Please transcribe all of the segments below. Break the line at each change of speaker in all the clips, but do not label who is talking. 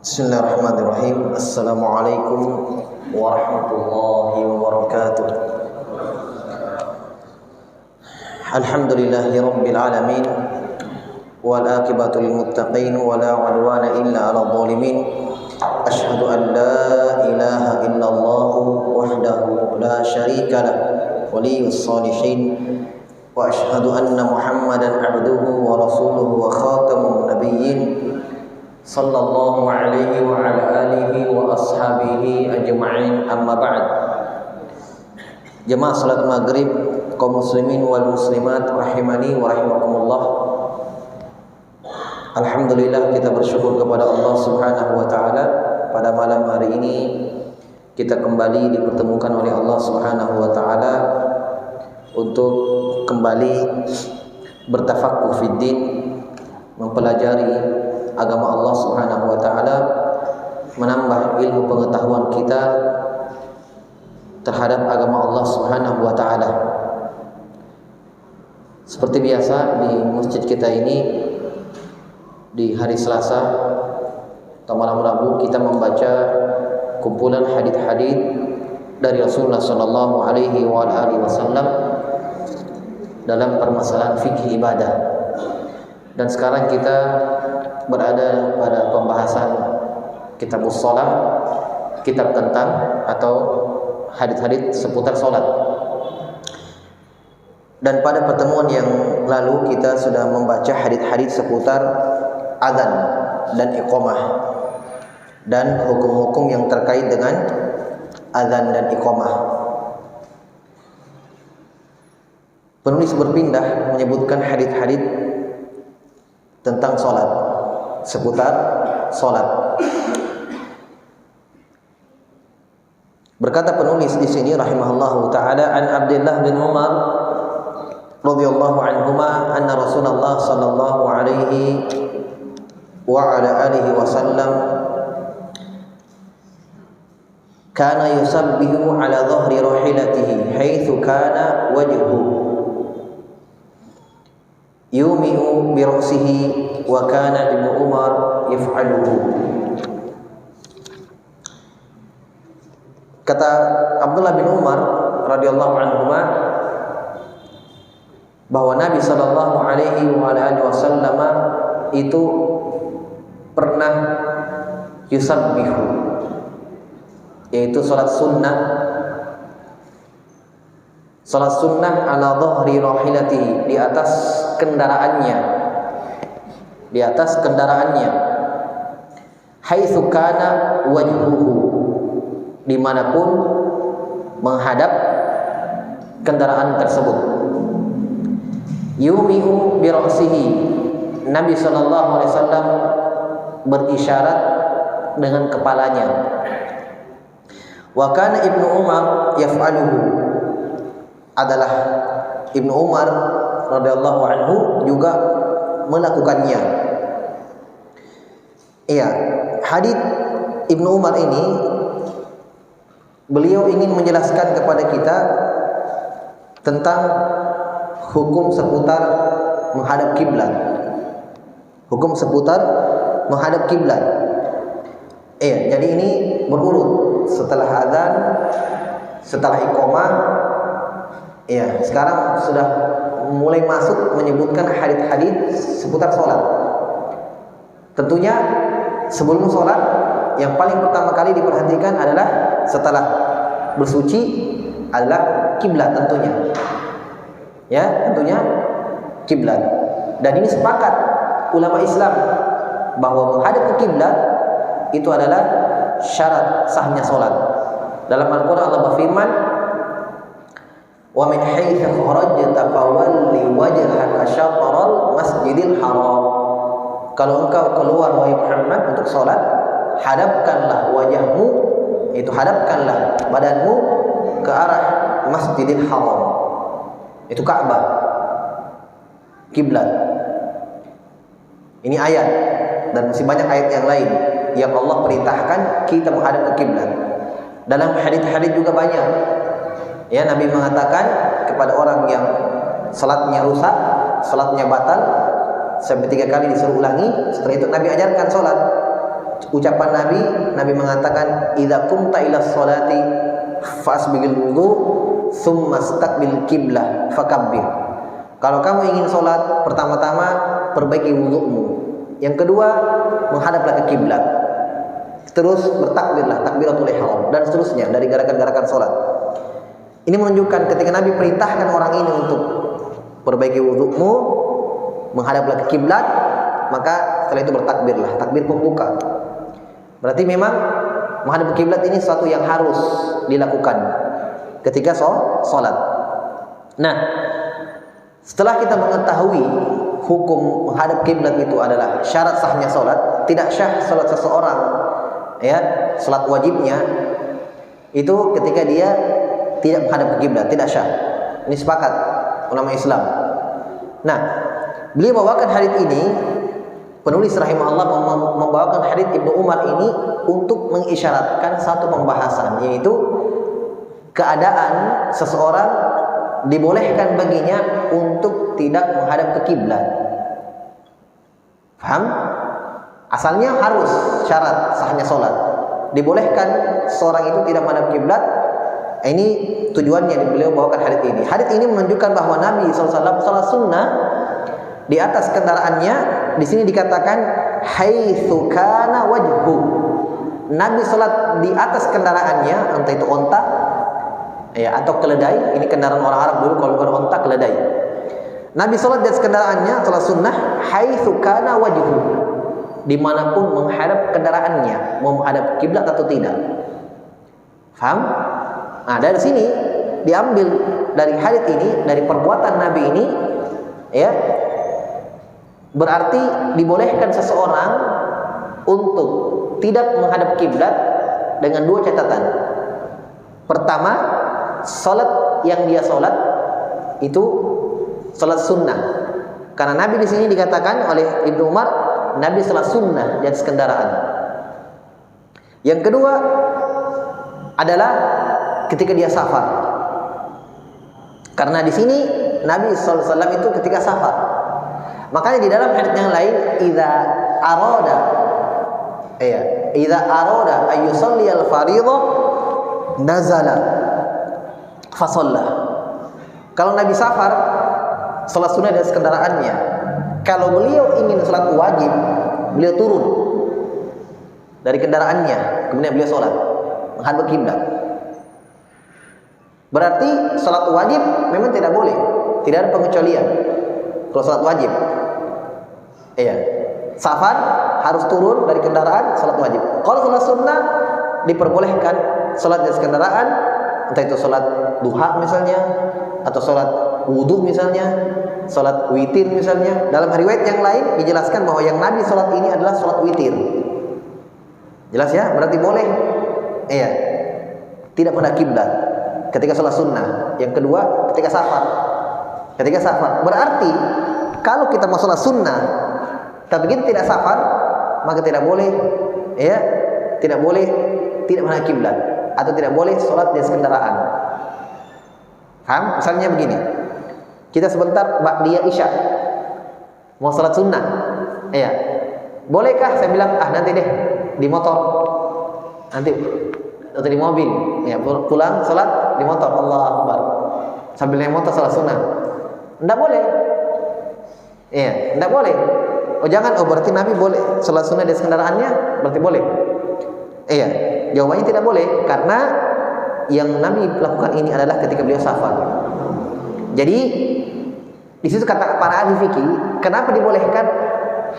Bismillahirrahmanirrahim. Assalamualaikum warahmatullahi wabarakatuh. Alhamdulillahi rabbil alamin, wal aqibatu lil muttaqin, wala 'udwana illa 'alal zalimin. Asyhadu an la ilaha illallah wahdahu la syarika lah, waliyus shalihin, wa asyhadu anna Muhammadan 'abduhu wa rasuluhu wa khatamun nabiyyin sallallahu alaihi wa ala alihi wa ashabihi ajma'in, amma ba'd. Jemaah salat maghrib kaum muslimin wal muslimat rahimani wa rahimakumullah. Alhamdulillah, kita bersyukur kepada Allah Subhanahu wa taala, pada malam hari ini kita kembali dipertemukan oleh Allah Subhanahu wa taala untuk kembali bertafaqquh fid din, mempelajari agama Allah Subhanahu wa taala, menambah ilmu pengetahuan kita terhadap agama Allah Subhanahu wa taala. Seperti biasa di masjid kita ini, di hari Selasa atau malam Rabu, kita membaca kumpulan hadits-hadits dari Rasulullah sallallahu alaihi wasallam dalam permasalahan fikih ibadah. Dan sekarang kita berada pada pembahasan kitabus shalah, kitab tentang atau hadits-hadits seputar salat. Dan pada pertemuan yang lalu kita sudah membaca hadits-hadits seputar adzan dan iqamah dan hukum-hukum yang terkait dengan adzan dan iqamah. Penulis berpindah menyebutkan hadits-hadits tentang salat, seputar salat. Berkata penulis di sini rahimahullahu taala, an Abdullah bin Umar radhiyallahu anhuma anna Rasulullah sallallahu alaihi wa ala alihi wasallam kana yusabbihu ala dhahri rahilatihi haitsu kana wajhuhu yumi'u bi ra'sihi wa kana Ibnu Umar yaf'aluhu. Kata Abdullah bin Umar radhiyallahu anhuma bahwa Nabi sallallahu alaihi wa alihi wasallam itu pernah yusabbihu, yaitu salat sunnah ala dhahri rahilatihi, di atas kendaraannya, haitsu kana wajhuhu, dimanapun menghadap kendaraan tersebut. Yumi'u bi ra'sihi, Nabi sallallahu alaihi wasallam berisyarat dengan kepalanya. Wa kana Ibnu Umar yaf'aluhu, adalah Ibnu Umar radhiyallahu anhu juga melakukannya. Iya, hadits Ibnu Umar ini beliau ingin menjelaskan kepada kita tentang hukum seputar menghadap kiblat. Hukum seputar menghadap kiblat. Iya, jadi ini berurut, setelah adzan, setelah iqamah. Iya, sekarang sudah mulai masuk menyebutkan hadits-hadits seputar sholat. Tentunya sebelum sholat, yang paling pertama kali diperhatikan adalah setelah bersuci adalah kiblat tentunya. Ya, tentunya kiblat. Dan ini sepakat ulama Islam bahwa menghadap ke kiblat itu adalah syarat sahnya sholat. Dalam Al-Quran Allah berfirman, wa min haitsu kharajta fawalli wajhaka syatral masjidil haram. Kalau engkau keluar wahai Muhammad untuk salat, hadapkanlah wajahmu, itu hadapkanlah badanmu ke arah Masjidil Haram, itu Ka'bah, kiblat. Ini ayat, dan masih banyak ayat yang lain yang Allah perintahkan kita menghadap ke kiblat. Dalam hadits-hadits juga banyak. Ya, Nabi mengatakan kepada orang yang salatnya rusak, salatnya batal, sampai 3 kali disuruh ulangi. Setelah itu Nabi ajarkan sholat. ucapan Nabi mengatakan idza qumta ila sholati fasbighil wudu tsumma istaqbil qiblah fakabbir. Kalau kamu ingin sholat, pertama-tama perbaiki wudu'mu. Yang kedua, menghadaplah ke kiblat. Terus bertakbirlah, takbiratul ihram dan seterusnya dari gerakan-gerakan sholat. Ini menunjukkan ketika Nabi perintahkan orang ini untuk perbaiki wudu'mu, menghadaplah ke kiblat, maka setelah itu bertakbirlah, takbir pembuka. Berarti memang menghadap ke kiblat ini sesuatu yang harus dilakukan ketika sholat. Nah, setelah kita mengetahui hukum menghadap kiblat itu adalah syarat sahnya sholat, tidak syah sholat seseorang, ya, sholat wajibnya itu ketika dia tidak menghadap ke kiblat, tidak syah. Ini sepakat ulama Islam. Nah, beliau bawakan hadits ini, penulis rahimahullah membawakan hadits Ibnu Umar ini untuk mengisyaratkan satu pembahasan, yaitu keadaan seseorang dibolehkan baginya untuk tidak menghadap ke kiblat. Paham? Asalnya harus syarat sahnya sholat. Dibolehkan seorang itu tidak menghadap kiblat. Ini tujuannya beliau bawakan hadits ini. Hadits ini menunjukkan bahwa Nabi SAW sholat sunnah di atas kendaraannya. Di sini dikatakan haitsu kana wajhu. Nabi sholat di atas kendaraannya, entah itu onta, ya, atau keledai. Ini kendaraan orang Arab dulu, kalau bukan onta, keledai. Nabi sholat di atas kendaraannya, sholat sunnah haitsu kana wajhu, dimanapun menghadap kendaraannya, mau menghadap kiblat atau tidak. Faham? Nah, dari sini diambil dari hadits ini, dari perbuatan Nabi ini, ya, berarti dibolehkan seseorang untuk tidak menghadap kiblat dengan dua catatan. Pertama, salat yang dia salat itu salat sunnah. Karena Nabi di sini dikatakan oleh Ibnu Umar, Nabi salat sunnah di atas kendaraan. Yang kedua adalah ketika dia safar. Karena di sini Nabi sallallahu alaihi wasallam itu ketika safar. Makanya di dalam hadits yang lain, idza arada ayyusalli al-fardhu nazala fa shalla. Kalau Nabi safar, salat sunnah di atas kendaraannya. Kalau beliau ingin salat wajib, beliau turun dari kendaraannya, kemudian beliau salat menghadap kiblat. Berarti salat wajib memang tidak boleh, tidak ada pengecualian. Kalau salat wajib, iya, safar harus turun dari kendaraan, salat wajib. Kalau salat sunnah diperbolehkan salat di atas kendaraan, entah itu salat duha misalnya, atau salat wudu misalnya, salat witir misalnya. Dalam riwayat yang lain dijelaskan bahwa yang Nabi salat ini adalah salat witir. Jelas ya? Berarti boleh, iya, tidak menghadap kiblat ketika salat sunnah. Yang kedua, ketika safar. Ketika safar, berarti kalau kita mau salat sunnah tapi kita tidak safar, maka tidak boleh, ya, tidak boleh tidak menghadap kiblat, atau tidak boleh salat di atas kendaraan. Paham? Misalnya begini, kita sebentar ba'diyah isya mau salat sunnah, ya, bolehkah saya bilang nanti deh di motor, nanti atau di mobil, ya, pulang salat di motor, Allahu Akbar, sambil naik motor salat sunnah? Tidak boleh, ya, tidak boleh. Oh jangan, oh berarti Nabi boleh salat sunnah di atas kendaraannya, berarti boleh? Iya, jawabannya tidak boleh, karena yang Nabi lakukan ini adalah ketika beliau safar. Jadi di situ kata para ahli fikih, kenapa dibolehkan?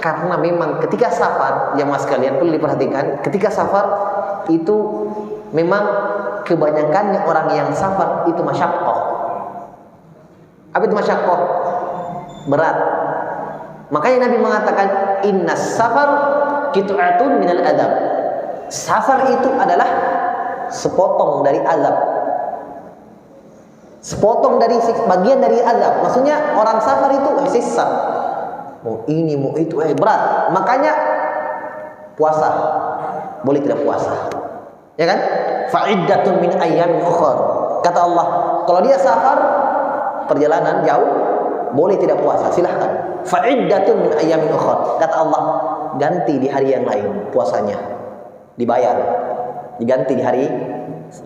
Karena memang ketika safar, jamaah sekalian perlu diperhatikan, ketika safar itu memang kebanyakan orang yang safar itu masyaqqah. Apa itu masyaqqah? Berat. Makanya Nabi mengatakan innas safar qit'atun minal adab. Safar itu adalah sepotong dari azab. Sepotong dari bagian dari azab. Maksudnya orang safar itu sisa. Mau ini, mau itu, berat. Makanya puasa. Boleh tidak puasa. Ya kan? Fa'iddatun min ayyamin ukhar. Kata Allah, kalau dia safar perjalanan jauh, boleh tidak puasa, silahkan. Fa'iddatun min ayyamin ukhar. Kata Allah, ganti di hari yang lain puasanya, dibayar, diganti di hari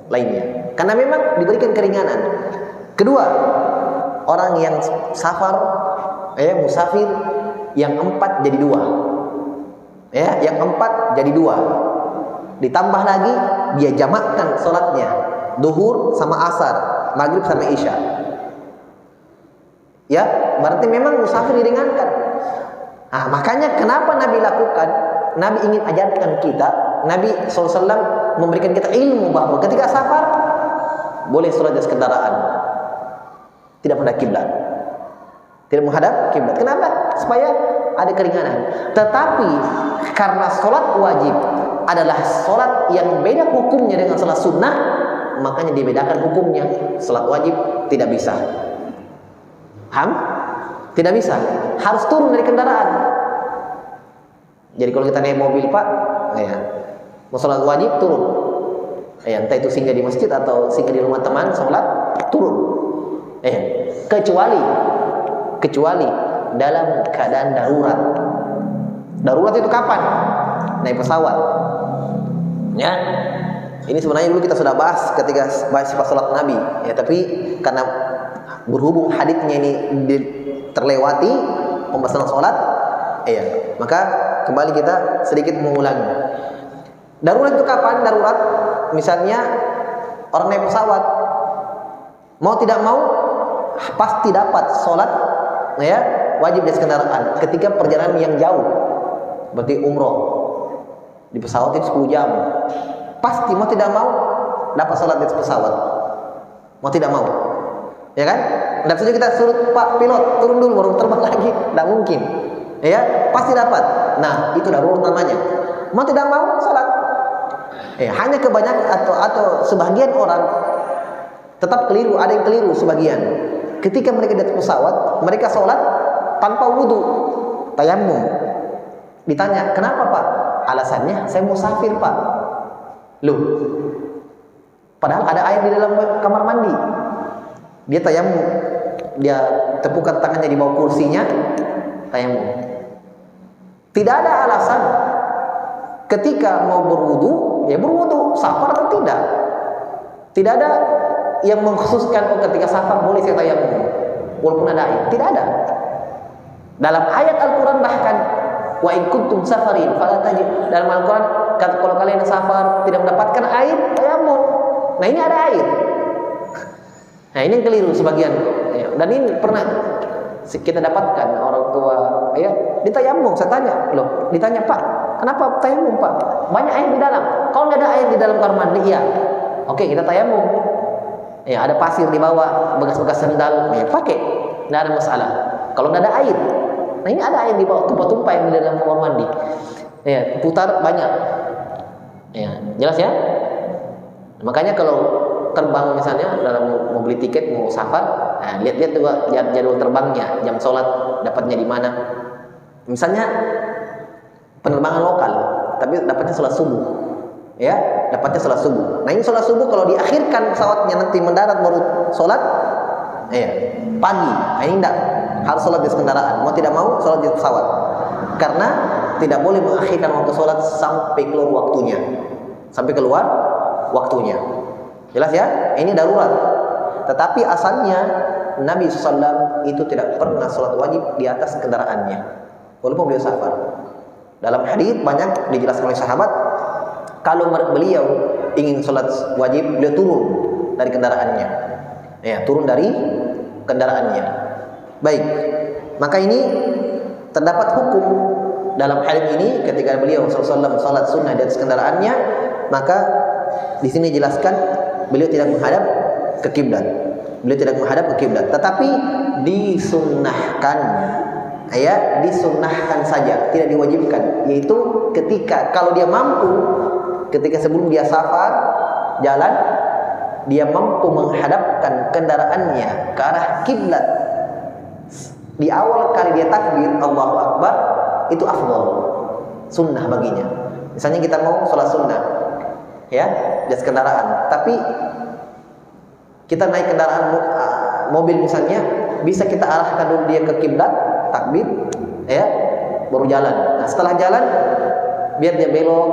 lainnya, karena memang diberikan keringanan. Kedua, orang yang safar, musafir, yang 4 jadi 2, yang 4 jadi 2, ditambah lagi dia jamakkan sholatnya, duhur sama asar, maghrib sama isya. Ya, berarti memang musafir diringankan. Nah, makanya kenapa Nabi lakukan? Nabi ingin ajarkan kita, Nabi SAW memberikan kita ilmu bahwa ketika safar boleh sholat di atas kendaraan, tidak menghadap kiblat, tidak menghadap kiblat. Kenapa? Supaya ada keringanan. Tetapi karena sholat wajib adalah sholat yang beda hukumnya dengan sholat sunnah, makanya dibedakan hukumnya. Sholat wajib tidak bisa. Tidak bisa, harus turun dari kendaraan. Jadi kalau kita naik mobil, Pak, mau sholat wajib turun. Entah itu singgah di masjid atau singgah di rumah teman, sholat turun. Kecuali dalam keadaan darurat. Darurat itu kapan? Naik pesawat. Ya, ini sebenarnya dulu kita sudah bahas ketika bahas sifat sholat Nabi. Tapi karena berhubung haditsnya ini terlewati pembahasan sholat, maka kembali kita sedikit mengulangi. Darurat itu kapan? Darurat misalnya orang naik pesawat, mau tidak mau pasti dapat sholat wajib di kendaraan ketika perjalanan yang jauh, berarti umroh di pesawat itu 10 jam, pasti mau tidak mau dapat sholat di pesawat, mau tidak mau, ya kan? Tidak saja kita suruh Pak pilot turun dulu baru terbang lagi, tidak mungkin, pasti dapat. Nah, itu darurat namanya. Mau tidak mau sholat. Hanya kebanyakan atau sebagian orang tetap keliru, ada yang keliru sebagian. Ketika mereka di atas pesawat, mereka sholat tanpa wudu, tayammum. Ditanya, kenapa Pak? Alasannya, saya musafir Pak. Loh, padahal ada air di dalam kamar mandi. Dia tayammum, dia tepukan tangannya di bawah kursinya, tayammum. Tidak ada alasan ketika mau berwudu, ya berwudu, safar atau tidak. Tidak ada yang mengkhususkan ketika safar boleh saya tayammum walaupun ada air. Tidak ada. Dalam ayat Al-Quran bahkan, wa in kuntum safarin fala tajid, dalam Al-Quran kalau kalian safar tidak mendapatkan air, tayammum. Nah, ini ada air. Nah, ini yang keliru sebagian. Dan ini pernah kita dapatkan orang tua, ditayammum. Saya tanya, loh, ditanya Pak, kenapa tayammum Pak? Banyak air di dalam. Kalau nggak ada air di dalam kamar mandi, oke, kita tayammum. Ada pasir di bawah, bekas-bekas sendal, pakai, nggak ada masalah. Kalau nggak ada air, nah ini ada air di bawah, tumpah-tumpah yang di dalam kamar mandi. Putar banyak. Jelas ya? Makanya kalau terbang misalnya dalam mau beli tiket mau safar, lihat-lihat juga jadwal terbangnya, jam sholat dapatnya di mana. Misalnya penerbangan lokal, tapi dapatnya sholat subuh, dapatnya sholat subuh. Nah, ini sholat subuh kalau diakhirkan pesawatnya nanti mendarat baru sholat, pagi. Nah, ini enggak, harus sholat di kendaraan. Mau tidak mau sholat di pesawat, karena tidak boleh mengakhirkan waktu sholat sampai keluar waktunya, Jelas ya? Ini darurat. Tetapi asalnya Nabi SAW itu tidak pernah sholat wajib di atas kendaraannya, walaupun beliau safar. Dalam hadits banyak dijelaskan oleh sahabat, kalau beliau ingin sholat wajib, beliau turun dari kendaraannya. Turun dari kendaraannya. Baik, maka ini terdapat hukum dalam hadits ini ketika beliau SAW sholat sunnah di atas kendaraannya, maka di sini jelaskan beliau tidak menghadap ke kiblat. Tetapi disunnahkan. Disunnahkan saja, tidak diwajibkan. Yaitu ketika kalau dia mampu, ketika sebelum dia safar jalan, dia mampu menghadapkan kendaraannya ke arah kiblat. Di awal kali dia takbir Allahu Akbar, itu afdal, sunnah baginya. Misalnya kita mau sholat sunnah, di atas kendaraan, tapi kita naik kendaraan mobil misalnya, bisa kita arahkan dulu dia ke kiblat, takbir, baru jalan. Nah, setelah jalan biar dia belok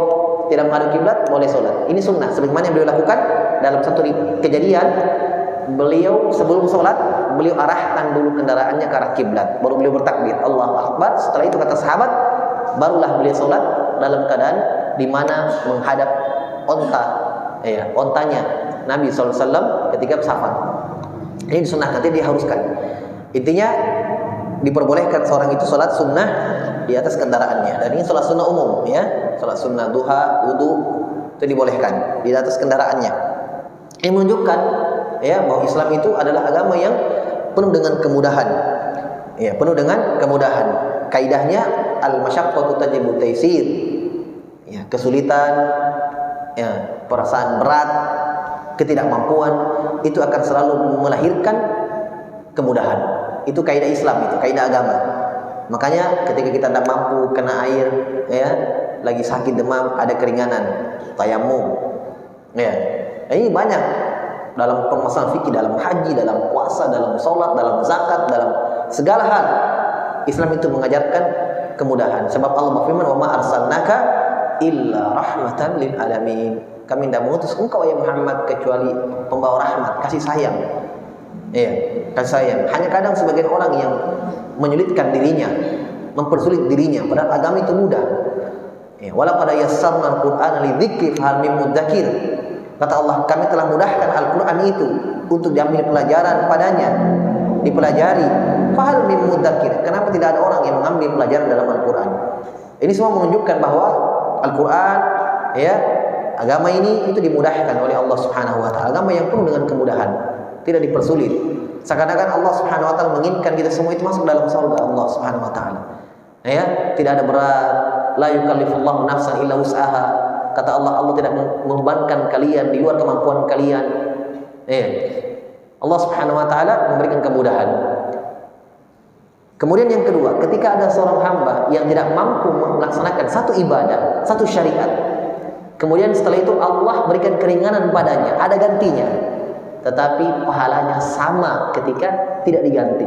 tidak menghadap kiblat, boleh sholat. Ini sunnah. Sebagaimana yang beliau lakukan dalam satu kejadian, beliau sebelum sholat beliau arahkan dulu kendaraannya ke arah kiblat, baru beliau bertakbir Allahu Akbar. Setelah itu kata sahabat, barulah beliau sholat dalam keadaan di mana menghadap ontanya Nabi SAW ketika safar. Ini disunnahkan, nanti diharuskan. Intinya diperbolehkan seorang itu sholat sunnah di atas kendaraannya, dan ini sholat sunnah umum ya, sholat sunnah duha, wudu itu dibolehkan di atas kendaraannya. Ini menunjukkan ya bahwa Islam itu adalah agama yang penuh dengan kemudahan, ya penuh dengan kemudahan. Kaidahnya al-masyaqqatu tajibu taysir, ya kesulitan, ya perasaan berat, ketidakmampuan itu akan selalu melahirkan kemudahan. Itu kaidah Islam, itu kaidah agama. Makanya ketika kita tidak mampu kena air, ya, lagi sakit demam, ada keringanan, tayamum. Ya, ini banyak dalam permasalahan fikih, dalam haji, dalam puasa, dalam sholat, dalam zakat, dalam segala hal. Islam itu mengajarkan kemudahan. Sebab Allah berfirman, "Wa ma arsalnaka illa rahmatan lil alamin." Kami tidak mengutus engkau ya Muhammad kecuali pembawa rahmat, kasih sayang. Iya, kasih sayang. Hanya kadang sebagian orang yang menyulitkan dirinya, mempersulit dirinya, padahal agama itu mudah. Ya, walaqad yassarna al-Qur'ana lidzikri fahal mim mudzakir. Kata Allah, kami telah mudahkan Al-Qur'an itu untuk diambil pelajaran padanya, dipelajari. Fahal mim mudzakir. Kenapa tidak ada orang yang mengambil pelajaran dalam Al-Qur'an? Ini semua menunjukkan bahwa Al-Qur'an, ya, agama ini itu dimudahkan oleh Allah Subhanahu wa taala. Agama yang penuh dengan kemudahan, tidak dipersulit. Seakan-akan Allah Subhanahu wa taala menginginkan kita semua itu masuk dalam surga Allah Subhanahu wa taala. Ya, tidak ada berat, la yukallifullahu nafsan illa wus'aha. Kata Allah, Allah tidak membebankan kalian di luar kemampuan kalian. Ya. Allah Subhanahu wa taala memberikan kemudahan. Kemudian yang kedua, ketika ada seorang hamba yang tidak mampu melaksanakan satu ibadah, satu syariat, kemudian setelah itu Allah berikan keringanan padanya, ada gantinya, tetapi pahalanya sama ketika tidak diganti.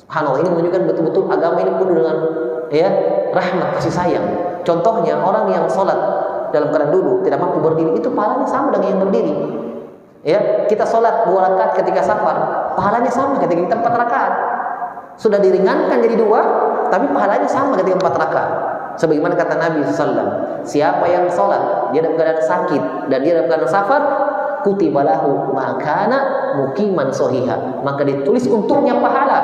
Subhanallah, ini menunjukkan betul-betul agama ini penuh dengan ya rahmat, kasih sayang. Contohnya orang yang sholat dalam keadaan duduk, tidak mampu berdiri, itu pahalanya sama dengan yang berdiri. Ya, kita sholat 2 rakaat ketika safar, pahalanya sama ketika kita 4 rakaat. Sudah diringankan jadi 2, tapi pahalanya sama ketika 4 rakaat. Sebagaimana kata Nabi SAW, siapa yang sholat dia dalam keadaan sakit dan dia dalam keadaan safar, kutibalahu makana mukiman sohiha, maka ditulis untuknya pahala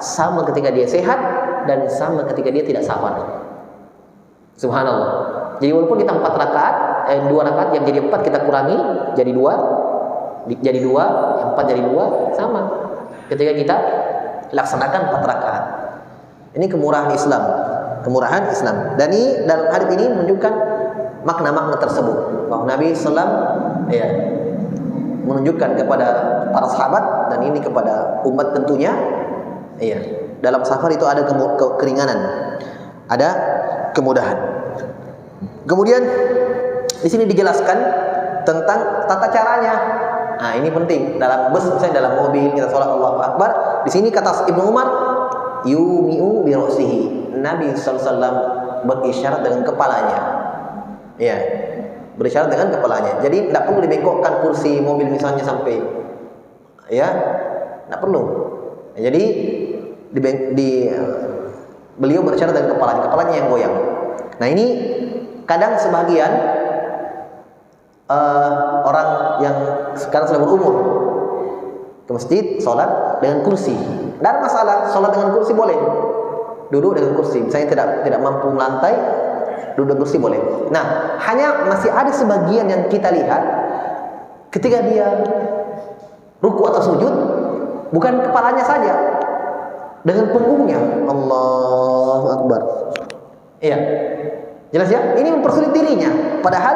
sama ketika dia sehat dan sama ketika dia tidak safar. Subhanallah. Jadi walaupun kita 4 rakaat, 2 rakaat yang jadi 4 kita kurangi jadi 2, yang 4 jadi 2 sama ketika kita laksanakan 4 rakaat. Ini kemurahan Islam, kemurahan Islam. Dan ini dalam hadis ini menunjukkan makna-makna tersebut bahwa Nabi SAW ya menunjukkan kepada para sahabat dan ini kepada umat tentunya, ya dalam safar itu ada keringanan, ada kemudahan. Kemudian di sini dijelaskan tentang tata caranya. Nah, ini penting dalam bus, misalnya dalam mobil kita sholat Allahu Akbar. Di sini kata Ibnu Umar, yumi'u bi ra'sihi. Nabi SAW berisyarat dengan kepalanya. Ya, berisyarat dengan kepalanya. Jadi tidak perlu dibengkokkan kursi mobil misalnya sampai, ya, tidak perlu. Jadi beliau berisyarat dengan kepalanya yang goyang. Nah ini kadang sebagian orang yang sekarang sudah berumur ke masjid sholat dengan kursi. Dan masalah sholat dengan kursi boleh, duduk dengan kursi. Misalnya tidak mampu melantai, duduk dengan kursi boleh. Nah, hanya masih ada sebagian yang kita lihat ketika dia ruku atau sujud, bukan kepalanya saja, dengan punggungnya. Allahu Akbar. Iya, jelas ya. Ini mempersulit dirinya. Padahal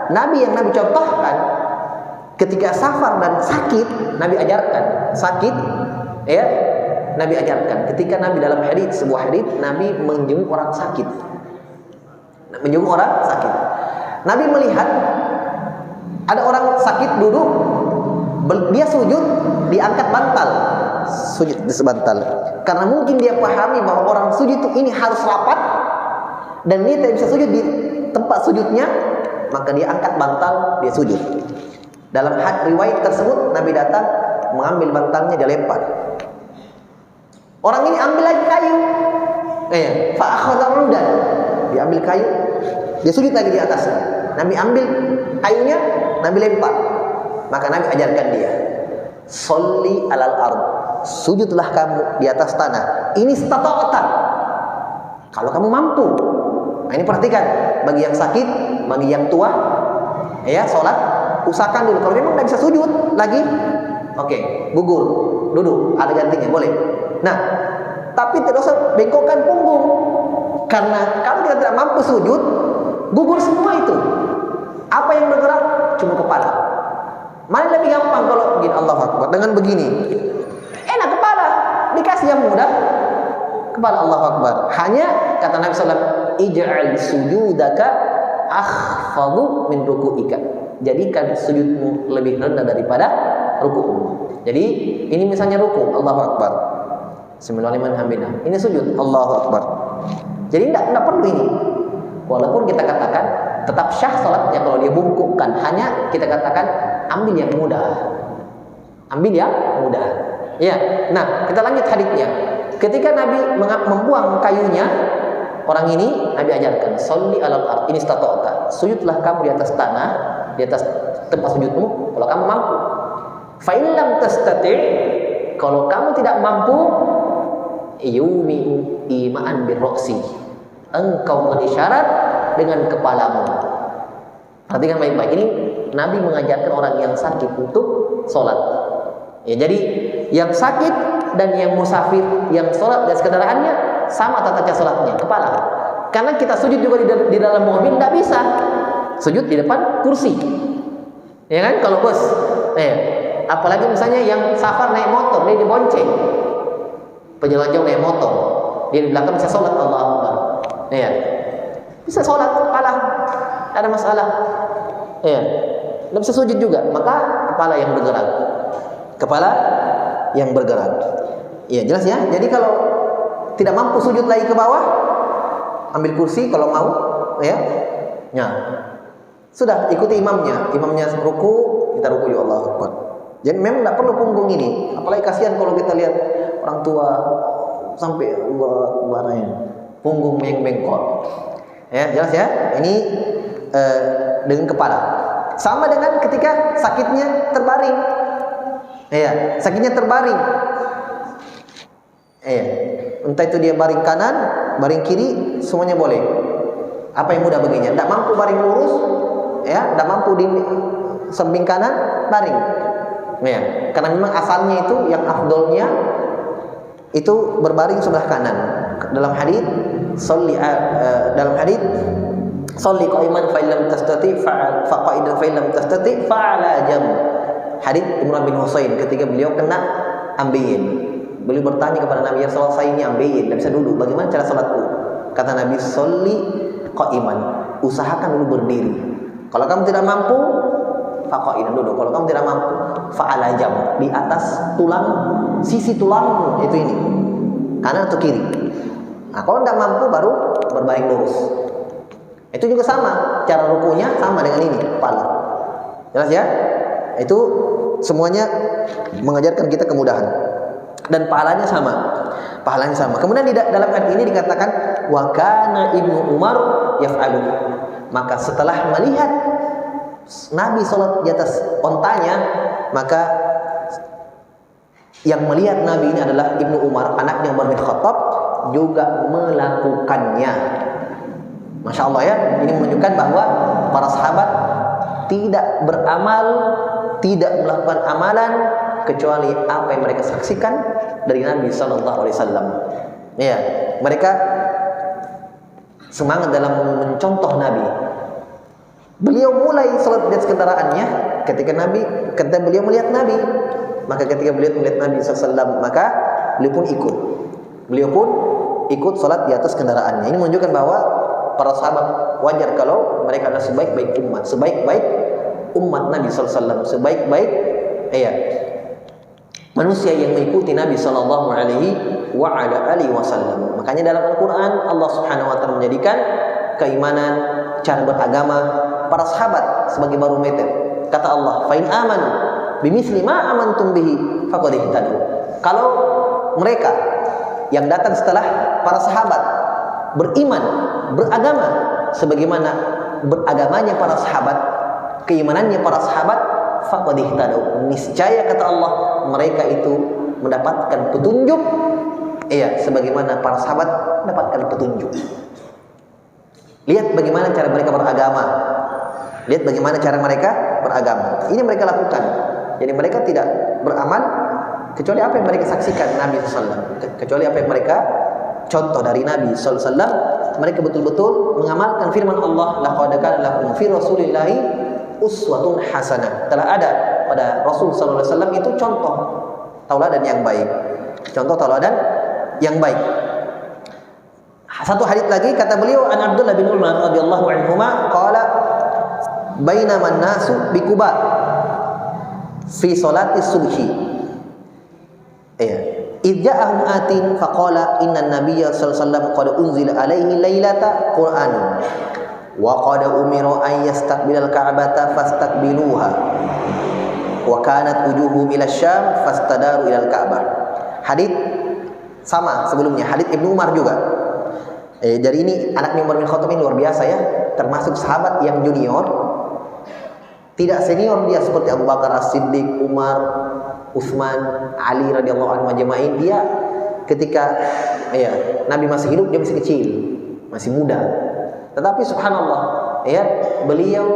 Nabi yang Nabi contohkan ketika safar dan sakit, Nabi ajarkan. Sakit, ya, Nabi ajarkan. Ketika Nabi dalam hadits, sebuah hadits, Nabi menjenguk orang sakit. Menjenguk orang sakit. Nabi melihat ada orang sakit duduk, dia sujud, diangkat bantal, sujud di sebantal. Karena mungkin dia pahami bahwa orang sujud itu ini harus rapat, dan dia tidak bisa sujud di tempat sujudnya, maka dia angkat bantal, dia sujud. Dalam riwayat tersebut Nabi datang mengambil bantalnya, dia lempar. Orang ini ambil lagi kayu, fa akhadha 'udan, dia ambil kayu, dia sujud lagi di atasnya. Nabi ambil kayunya, Nabi lempar. Maka Nabi ajarkan dia, sholli alal ard, sujudlah kamu di atas tanah. Ini istata'ta, kalau kamu mampu. Nah, ini perhatikan, bagi yang sakit, bagi yang tua, ya, sholat usahakan dulu. Kalau memang tidak bisa sujud lagi, oke, gugur, duduk, ada gantinya, boleh. Nah, tapi tidak usah bengkokkan punggung, karena kalau kita tidak mampu sujud, gugur semua itu. Apa yang bergerak? Cuma kepala. Mana lebih gampang kalau begini, Allahu Akbar, dengan begini? Enak kepala, dikasih yang mudah, kepala. Allahu Akbar. Hanya kata Nabi SAW, ij'al sujudaka akhfadu min ruku'ika. Jadikan sujudmu lebih rendah daripada ruku'mu. Jadi ini misalnya ruku', Allahu Akbar, sami liman hamidah. Ini sujud, Allahu Akbar. Jadi tidak perlu ini. Walaupun kita katakan tetap syah salatnya kalau dia bungkukkan, hanya kita katakan ambil yang mudah. Ambil yang mudah. Ya. Nah, kita lanjut hadisnya. Ketika Nabi membuang kayunya, orang ini Nabi ajarkan, sholli alal ard, ini istata'ta, sujudlah kamu di atas tanah, di atas tempat sujudmu kalau kamu mampu. Fa in lam tastati', kalau kamu tidak mampu, yumi'u ima'an birroksi, engkau mengisyarat dengan kepalamu. Perhatikan baik-baik, ini Nabi mengajarkan orang yang sakit untuk sholat. Ya, jadi yang sakit dan yang musafir, yang sholat dan kendaraannya sama tata cara sholatnya, kepala. Karena kita sujud juga di dalam mobil tidak bisa sujud di depan kursi, ya kan? Kalau bus, apalagi misalnya yang safar naik motor, dia dibonceng, penjalan jauh naik motor, dia di belakang bisa sholat, Allahu Akbar, ya, bisa sholat kepala, ada masalah, ya, tidak bisa sujud juga, maka kepala yang bergerak, kepala yang bergerak. Ya, jelas ya. Jadi kalau tidak mampu sujud lagi ke bawah, ambil kursi kalau mau, ya. Nah, sudah ikuti imamnya. Imamnya ruku, kita ruku, ya Allah Akbar. Jadi memang tidak perlu punggung ini. Apalagi kasihan kalau kita lihat orang tua sampai barangnya punggung bengkok. Ya, jelas ya. Ini dengan kepala. Sama dengan ketika sakitnya terbaring. Ya, sakitnya terbaring. Entah itu dia baring kanan, baring kiri, semuanya boleh. Apa yang mudah baginya. Tidak mampu baring lurus, ya, tidak mampu di samping kanan, baring. Ya, karena memang asalnya itu yang afdolnya itu berbaring sebelah kanan. Dalam hadis, dalam hadis, sholli qa'iman fa illam tastati fa qa'idan fa illam tastati fa 'ala jamb. Hadis Imran bin Husain ketika beliau kena ambeien. Beliau bertanya kepada Nabi, ya Rasulullah, saya ini ambeien, tidak bisa duduk, bagaimana cara salatku? Kata Nabi, sholli qa'iman, usahakan dulu berdiri. Kalau kamu tidak mampu, fa qa'idan, duduk. Kalau kamu tidak mampu, fa 'ala jamb, di atas tulang, sisi tulangmu itu ini, kanan atau kiri. Nah, kalau tidak mampu baru berbaring lurus. Itu juga sama, cara rukunya sama dengan ini, kepala. Jelas ya? Itu semuanya mengajarkan kita kemudahan. Dan pahalanya sama. Pahalanya sama. Kemudian di dalam hadis ini dikatakan wa kana Ibnu Umar yaf'alu. Maka setelah melihat Nabi salat di atas ontanya, maka yang melihat Nabi ini adalah Ibnu Umar, anaknya Umar bin Khattab, juga melakukannya. Masya Allah ya. Ini menunjukkan bahwa para sahabat tidak beramal, tidak melakukan amalan kecuali apa yang mereka saksikan dari Nabi Sallallahu Alaihi Wasallam. Ya, mereka semangat dalam mencontoh Nabi. Beliau mulai salat di atas kendaraannya ketika beliau melihat Nabi. Maka ketika beliau melihat Nabi Sallallahu Alaihi Wasallam, maka beliau pun ikut. Beliau pun ikut salat di atas kendaraannya. Ini menunjukkan bahwa para sahabat wajar kalau mereka adalah sebaik-baik umat, sebaik-baik umat Nabi Sallallahu Alaihi Wasallam, sebaik-baik manusia yang mengikuti Nabi Sallallahu Alaihi Wasallam. Makanya dalam Al-Quran Allah Subhanahu Wa Taala menjadikan keimanan, cara beragama para sahabat sebagai barometer. Kata Allah, "Fa in amanu bimithli ma amantum bihi faqad ihtadaw." Kalau mereka yang datang setelah para sahabat beriman, beragama sebagaimana beragamanya para sahabat, keimanannya para sahabat, faqad ihtadaw. Niscaya kata Allah, mereka itu mendapatkan petunjuk. Iya, sebagaimana para sahabat mendapatkan petunjuk. Lihat bagaimana cara mereka beragama. Lihat bagaimana cara mereka beragama. Ini mereka lakukan. Jadi mereka tidak beramal kecuali apa yang mereka saksikan Nabi SAW. Kecuali apa yang mereka contoh dari Nabi SAW. Mereka betul-betul mengamalkan firman Allah, laqad kana lakum fi rasulillahi uswatun hasanah. Telah ada pada Rasul SAW itu contoh tauladan yang baik. Contoh tauladan yang baik. Satu hadits lagi kata beliau, an Abdullah bin Umar radhiyallahu anhuma qala bainama an-nasu bi Quba fi salati subhi. Idja'ahum atin faqala inna an-nabiyya sallallahu alaihi wasallam qad unzila alaihi lailata Qur'anun wa qad umira an yastaqbilal ka'bata fastaqbiluha wa kanat wujuhum ila Syam fastadaru ila al-Ka'bah. Hadits sama sebelumnya, hadits Ibnu Umar juga. Dari ini anaknya Umar bin Khattab ini luar biasa ya, termasuk sahabat yang junior, tidak senior dia seperti Abu Bakar As-Siddiq, Umar, Utsman, Ali radhiyallahu anhu majma'in. Dia ketika Nabi masih hidup dia masih kecil, masih muda. Tetapi subhanallah, beliau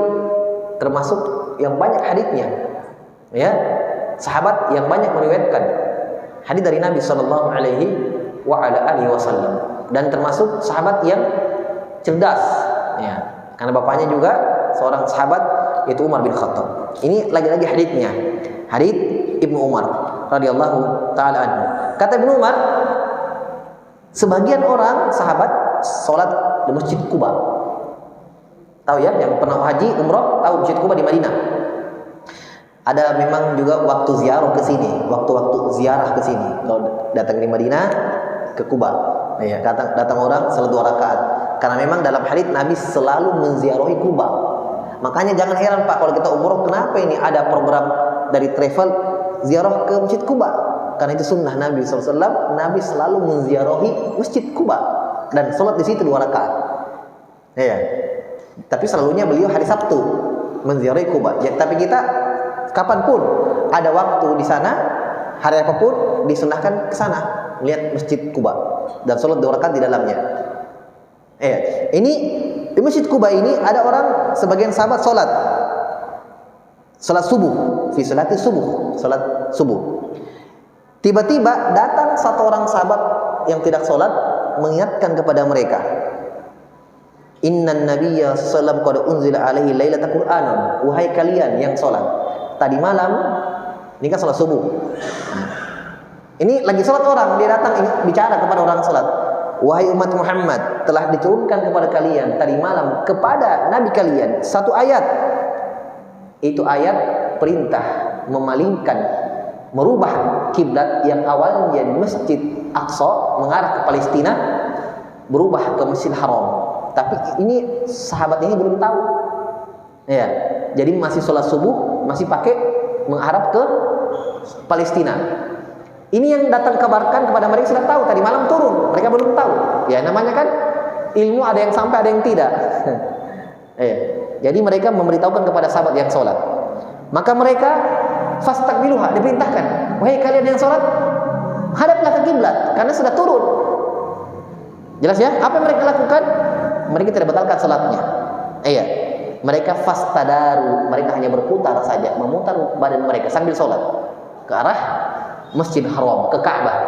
termasuk yang banyak haditsnya. Sahabat yang banyak meriwayatkan hadits dari Nabi sallallahu alaihi wasallam. Dan termasuk sahabat yang cerdas, karena bapaknya juga seorang sahabat, yaitu Umar bin Khattab. Ini lagi-lagi haditsnya, hadits Ibnu Umar radhiyallahu taala anhu. Kata Ibnu Umar, sebagian orang sahabat sholat di Masjid Quba. Tahu ya, yang pernah haji umroh tahu Masjid Quba di Madinah. Ada memang juga waktu ziarah ke sini, waktu-waktu ziarah ke sini. Kalau datang di Madinah ke Quba, datang orang salat 2 rakaat. Karena memang dalam hadits Nabi selalu menziarahi Quba. Makanya jangan heran Pak kalau kita umroh, kenapa ini ada program dari travel ziarah ke Masjid Quba? Karena itu sunnah Nabi SAW. Nabi selalu menziarahi Masjid Quba dan salat di situ 2 rakaat. Tapi selalunya beliau hari Sabtu menziarahi Quba. Tapi kita kapanpun ada waktu di sana, hari apapun disunahkan ke sana melihat Masjid Quba dan sholat 2 rakaat di dalamnya. Ini di Masjid Quba ini ada orang, sebagian sahabat sholat subuh, fi sholati subuh, sholat subuh. Tiba-tiba datang satu orang sahabat yang tidak sholat mengingatkan kepada mereka, innan nabiyya sallallahu alaihi wasallam qad unzila alaihi lailatul Qur'anun. Wahai kalian yang sholat, tadi malam, ini kan sholat subuh. Ini lagi sholat orang, dia datang bicara kepada orang sholat. Wahai umat Muhammad, telah diturunkan kepada kalian tadi malam kepada Nabi kalian satu ayat. Itu ayat perintah memalingkan, merubah kiblat yang awalnya di Masjid Aqsa mengarah ke Palestina, berubah ke Masjidil Haram. Tapi ini sahabat ini belum tahu. Jadi masih sholat subuh, masih pakai menghadap ke Palestina. Ini yang datang kabarkan kepada mereka sudah tahu, tadi malam turun, mereka belum tahu. Namanya kan ilmu, ada yang sampai, ada yang tidak. Jadi mereka memberitahukan kepada sahabat yang sholat. Maka mereka fastaqbiluha, diperintahkan, wahai kalian yang sholat, hadaplah ke kiblat karena sudah turun. Jelas ya? Apa yang mereka lakukan? Mereka tidak batalkan sholatnya. Mereka fastadaru, mereka hanya berputar saja, memutar badan mereka sambil sholat ke arah Masjid Haram, ke Ka'bah.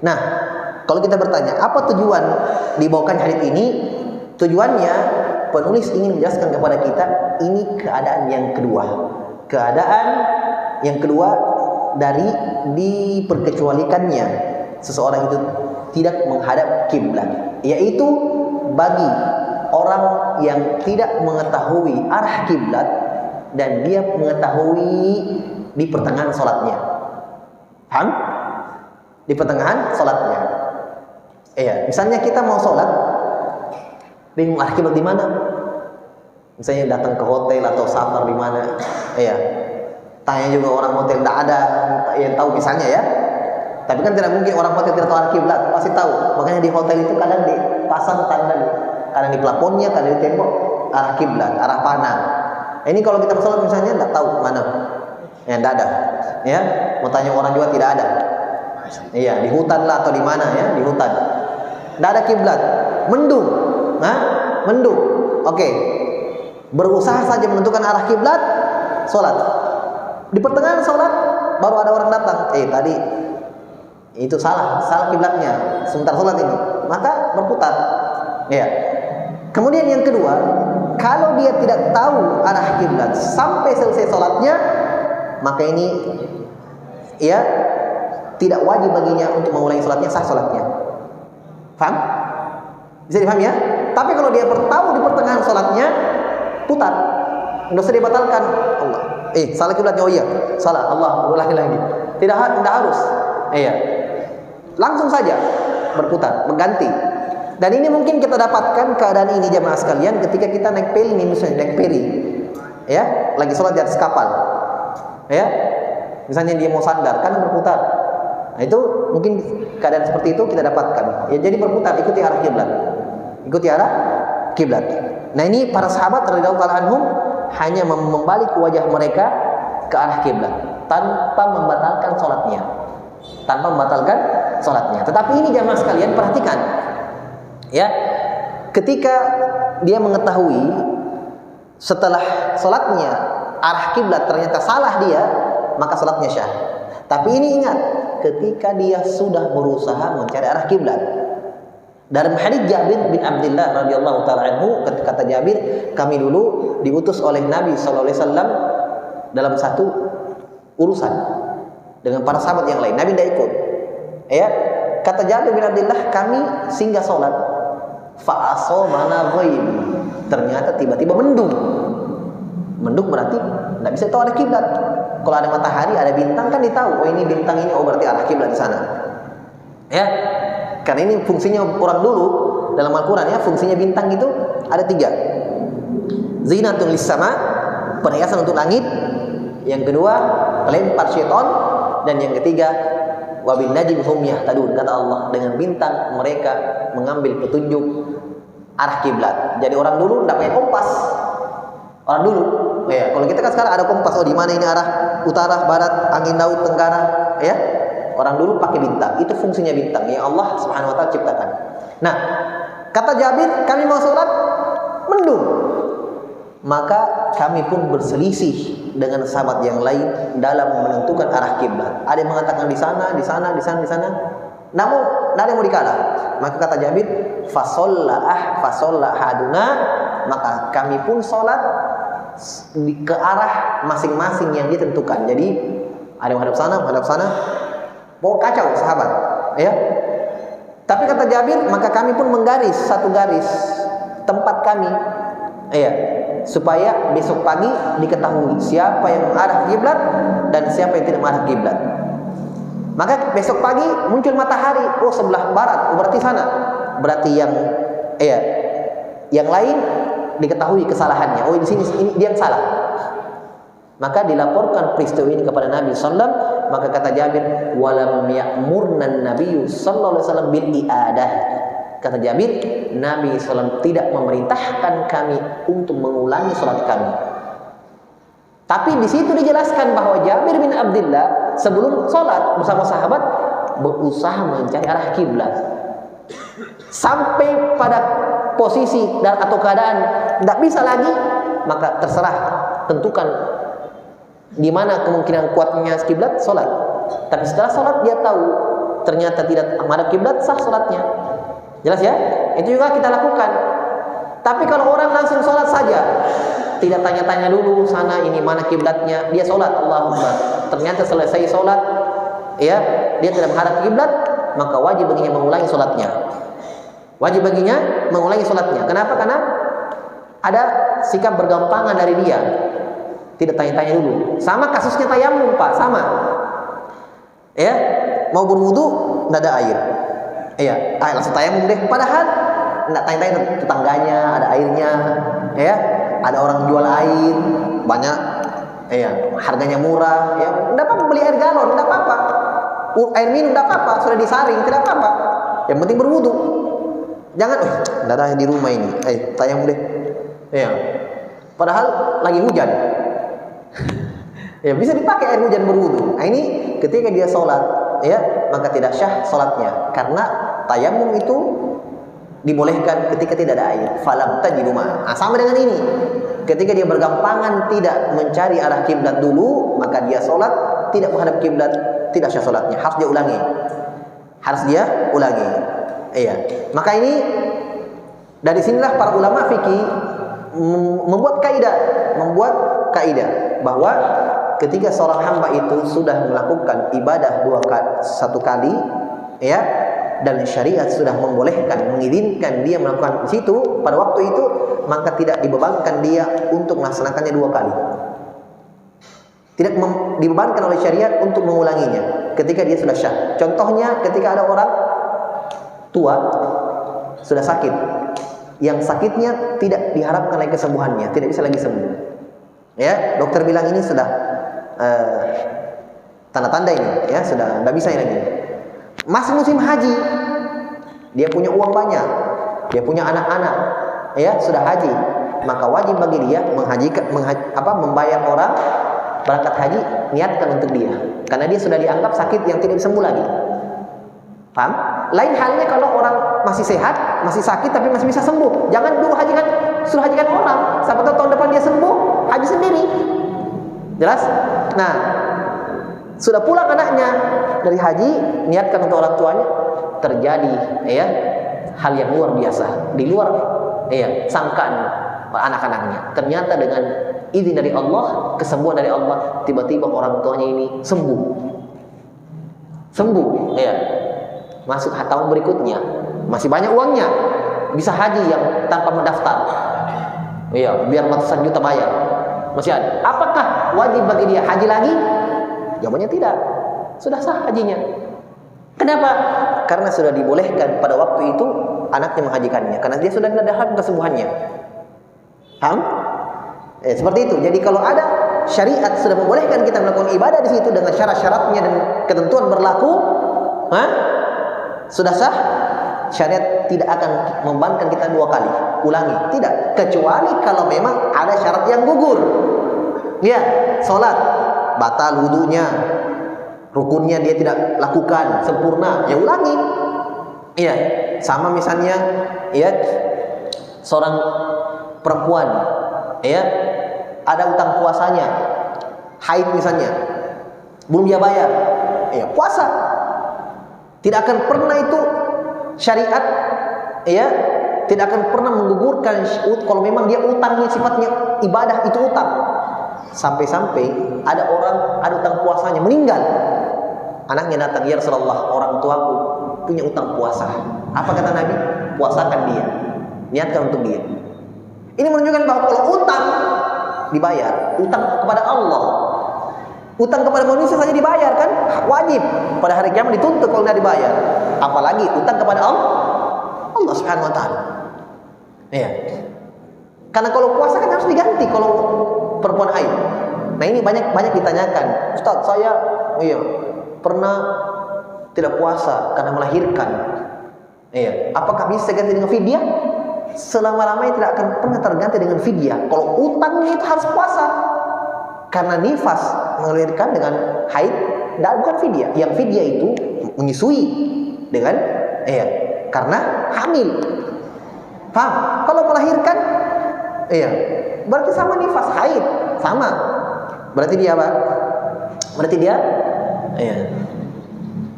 Nah, kalau kita bertanya, apa tujuan dibawakan hadits ini? Tujuannya penulis ingin menjelaskan kepada kita, ini keadaan yang kedua. Keadaan yang kedua dari diperkecualikannya seseorang itu tidak menghadap kiblat, yaitu bagi orang yang tidak mengetahui arah kiblat dan dia mengetahui di pertengahan sholatnya. Paham? Di pertengahan sholatnya. Misalnya kita mau sholat, Bingung arah kiblat di mana? Misalnya datang ke hotel atau safar di mana, ya. Tanya juga orang hotel, tidak ada yang tahu misalnya ya. Tapi kan tidak mungkin orang hotel tidak tahu arah kiblat, pasti tahu. Makanya di hotel itu kadang dipasang tanda, kadang di plafonnya, kadang di tembok arah kiblat, arah panah. Ini kalau kita sholat misalnya tidak tahu mana, ya tidak ada. Ya, mau tanya orang juga tidak ada. Iya, di hutan lah atau di mana ya, di hutan. Tidak ada kiblat, mendung, mendung. Oke, berusaha saja menentukan arah kiblat, sholat. Di pertengahan sholat baru ada orang datang, tadi itu salah kiblatnya, sebentar sholat ini, maka berputar. Ya. Kemudian yang kedua, kalau dia tidak tahu arah kiblat sampai selesai sholatnya, maka ini ya tidak wajib baginya untuk mengulangi sholatnya, sah sholatnya. Paham? Bisa dipahami ya? Tapi kalau dia tahu di pertengahan sholatnya, putar, nggak usah dibatalkan. Allah, salah kiblatnya, oh iya, salah, Allah, ulangi lagi. Tidak harus, langsung saja berputar, berganti. Dan ini mungkin kita dapatkan keadaan ini jamaah sekalian ketika kita naik peri, misalnya naik peri, ya, lagi sholat di atas kapal, ya, misalnya dia mau sandar, kan berputar. Nah itu mungkin keadaan seperti itu kita dapatkan. Ya jadi berputar, ikuti arah kiblat, ikuti arah kiblat. Nah ini para sahabat radhiyallahu anhum hanya membalik wajah mereka ke arah kiblat tanpa membatalkan sholatnya, Tetapi ini jamaah sekalian perhatikan, ya, ketika dia mengetahui setelah sholatnya arah kiblat ternyata salah dia, maka sholatnya syah. Tapi ini ingat, ketika dia sudah berusaha mencari arah kiblat. Dalam hadits Jabir bin Abdullah radhiyallahu taala anhu, kata Jabir, kami dulu diutus oleh Nabi sallallahu alaihi wasallam dalam satu urusan dengan para sahabat yang lain. Nabi tidak ikut. Ya, kata Jabir bin Abdullah, kami singgah salat, fa asabana ghaib. Ternyata tiba-tiba mendung. Mendung berarti tidak bisa tahu arah kiblat. Kalau ada matahari, ada bintang kan ditahu, oh ini bintang ini, oh berarti arah kiblat di sana. Ya. Karena ini fungsinya orang dulu dalam Al-Qur'an ya, fungsinya bintang itu ada 3. Zinatul lis-sama, perhiasan untuk langit. Yang kedua, pelempar syaitan, dan yang ketiga, wa bin najmi hum yahtadun. Kata Allah, dengan bintang mereka mengambil petunjuk arah kiblat. Jadi orang dulu tidak pakai kompas. Orang dulu, ya, kalau kita kan sekarang ada kompas, oh di mana ini arah utara, barat, angin laut, tenggara, ya. Orang dulu pakai bintang, itu fungsinya bintang yang Allah Subhanahu wa taala ciptakan. Nah, kata Jabir, kami mau sholat mendung. Maka kami pun berselisih dengan sahabat yang lain dalam menentukan arah kiblat. Ada yang mengatakan di sana, di sana, di sana, di sana. Namun, tidak ada yang mau dikalah. Maka kata Jabir, fasolla haduna, maka kami pun sholat ke arah masing-masing yang ditentukan. Jadi ada yang menghadap sana, mau kacau sahabat, ya. Tapi kata Jabir, maka kami pun menggaris satu garis tempat kami, ya, supaya besok pagi diketahui siapa yang mengarah kiblat dan siapa yang tidak mengarah kiblat. Maka besok pagi muncul matahari, oh sebelah barat, oh berarti sana. Berarti yang lain diketahui kesalahannya. Oh di sini ini dia yang salah. Maka dilaporkan peristiwa ini kepada Nabi sallallahu. Maka kata Jabir, walam ya'murna an-nabiy sallallahu alaihi wasallam bil i'adah. Kata Jabir, Nabi sallallahu tidak memerintahkan kami untuk mengulangi salat kami. Tapi di situ dijelaskan bahwa Jabir bin Abdullah sebelum salat bersama sahabat berusaha mencari arah kiblat. Sampai pada posisi dan atau keadaan tidak bisa lagi, maka terserah, tentukan di mana kemungkinan kuatnya kiblat, salat. Tapi setelah salat dia tahu ternyata tidak menghadap kiblat, sah salatnya. Jelas ya? Itu juga kita lakukan. Tapi kalau orang langsung salat saja, tidak tanya-tanya dulu sana ini mana kiblatnya, dia salat, Allahumma. Ternyata selesai salat, ya, dia tidak menghadap kiblat, maka wajib baginya mengulangi salatnya. Wajib baginya mengulangi salatnya. Kenapa? Karena ada sikap bergampangan dari dia. Tidak tanya-tanya dulu. Sama kasusnya tayamum, Pak, sama. Ya, mau berwudu, tidak ada air. Iya, langsung tayamum deh. Padahal enggak tanya-tanya tetangganya, ada airnya, ya. Ada orang jual air banyak, ya, harganya murah, ya. Enggak apa-apa beli air galon, enggak apa-apa. Air minum enggak apa-apa, sudah disaring, tidak apa-apa. Yang penting berwudu. Jangan, enggak ada di rumah ini. Tayamum deh. Ya. Padahal lagi hujan. Ya, bisa dipakai air hujan berwudu. Nah, ini ketika dia sholat, ya, maka tidak syah sholatnya karena tayamum itu dibolehkan ketika tidak ada air. Falam tajidu ma. Sama dengan ini. Ketika dia bergampangan tidak mencari arah kiblat dulu, maka dia sholat tidak menghadap kiblat, tidak syah sholatnya. Harus dia ulangi. Harus dia ulangi. Iya. Maka ini dari sinilah para ulama fikih membuat kaidah bahwa ketika seorang hamba itu sudah melakukan ibadah satu kali, ya, dan syariat sudah membolehkan, mengizinkan dia melakukan di situ pada waktu itu, maka tidak dibebankan dia untuk melaksanakannya 2 kali. Tidak dibebankan oleh syariat untuk mengulanginya ketika dia sudah syah. Contohnya ketika ada orang tua sudah sakit, yang sakitnya tidak diharapkan lagi kesembuhannya, tidak bisa lagi sembuh. Ya, dokter bilang ini sudah tanda-tanda ini, ya, sudah tidak bisa lagi. Masih musim haji, dia punya uang banyak, dia punya anak-anak, ya, sudah haji, maka wajib bagi dia membayar orang berangkat haji, niatkan untuk dia, karena dia sudah dianggap sakit yang tidak sembuh lagi. Paham? Lain halnya kalau orang masih sehat, masih sakit tapi masih bisa sembuh, jangan dulu suruh hajikan orang, siapa tahu tahun depan dia sembuh, haji sendiri. Jelas? Nah, sudah pulang anaknya dari haji, niatkan untuk orang tuanya, terjadi, ya, hal yang luar biasa di luar, ya, sangkaan anak-anaknya. Ternyata dengan izin dari Allah, kesembuhan dari Allah, tiba-tiba orang tuanya ini sembuh, ya. Masuk tahun berikutnya, masih banyak uangnya, bisa haji yang tanpa mendaftar, ya, biar ratusan juta bayar, masih ada. Apakah wajib bagi dia haji lagi? Jawabannya tidak, sudah sah hajinya. Kenapa? Karena sudah dibolehkan pada waktu itu anaknya menghajikannya, karena dia sudah ada hak kesembuhannya. Paham? Seperti itu. Jadi kalau ada syariat sudah membolehkan kita melakukan ibadah di situ dengan syarat-syaratnya dan ketentuan berlaku, sudah sah. Syariat tidak akan membebankan kita 2 kali ulangi, tidak, kecuali kalau memang ada syarat yang gugur. Ya, sholat batal wudunya, rukunnya dia tidak lakukan sempurna, ya ulangi. Iya, sama misalnya, ya, seorang perempuan, ya, ada utang puasanya, haid misalnya, belum dia bayar, ya, puasa. Tidak akan pernah itu syariat, ya, tidak akan pernah menggugurkan kalau memang dia utangnya sifatnya ibadah, itu utang. Sampai-sampai ada orang ada utang puasanya, meninggal, anaknya datang, ya Rasulullah, orang tuaku punya utang puasa. Apa kata Nabi? Puasakan dia, niatkan untuk dia. Ini menunjukkan bahwa kalau utang dibayar, utang kepada Allah, utang kepada manusia saja dibayar, kan wajib pada hari kiamat dituntut kalau tidak dibayar, apalagi utang kepada Allah Subhanahu wa taala. Iya. Karena kalau puasa kan harus diganti kalau perempuan haid. Nah, ini banyak ditanyakan, Ustaz, saya pernah tidak puasa karena melahirkan. Iya, apakah bisa ganti dengan fidyah? Selama-lamanya tidak akan pernah terganti dengan fidyah. Kalau utangnya itu harus puasa. Karena nifas melahirkan dengan haid, bukan fidyah. Yang fidyah itu menyusui dengan, karena hamil. Paham? Kalau melahirkan, berarti sama nifas, haid, sama. Berarti dia apa? Berarti dia,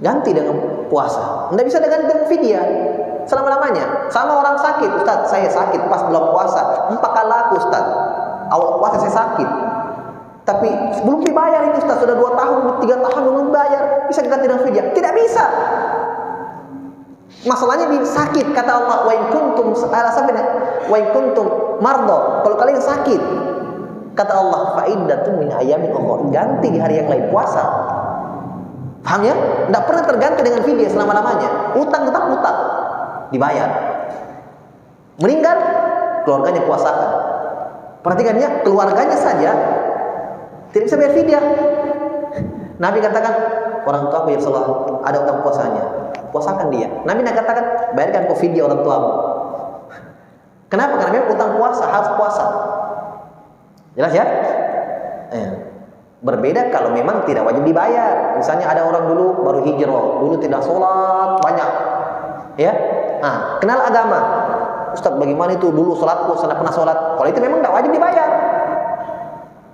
ganti dengan puasa. Tidak bisa dengan fidyah selama-lamanya. Sama orang sakit, Ustaz, saya sakit pas belum puasa 4 kali laku, Ustaz. Awal puasa saya sakit, tapi belum dibayar ini, Ustaz, sudah 2 tahun, 3 tahun belum dibayar, bisa ganti dengan fidyah? Tidak bisa. Masalahnya di sakit, kata Allah, wa in kuntum mardo, kalau kalian sakit, kata Allah, fa iddatun min ayyamin ukhra, ganti di hari yang lain, puasa. Paham ya? Tidak pernah terganti dengan fidyah selama-lamanya. Utang tetap utang, dibayar. Meninggal, keluarganya puasakan. Perhatikan ya, keluarganya saja tidak bisa bayar fidyah. Nabi katakan, orang tua ya Rasulullah ada utang puasanya, puasakan dia. Nabi katakan, bayarkan kau fidyah orang tuamu. Kenapa? Karena memang utang puasa harus puasa. Jelas ya? Berbeda kalau memang tidak wajib dibayar. Misalnya ada orang dulu baru hijrah, dulu tidak sholat banyak, ya. Kenal agama. Ustaz, bagaimana itu dulu sholatku, saya pernah sholat. Kalau itu memang tidak wajib dibayar.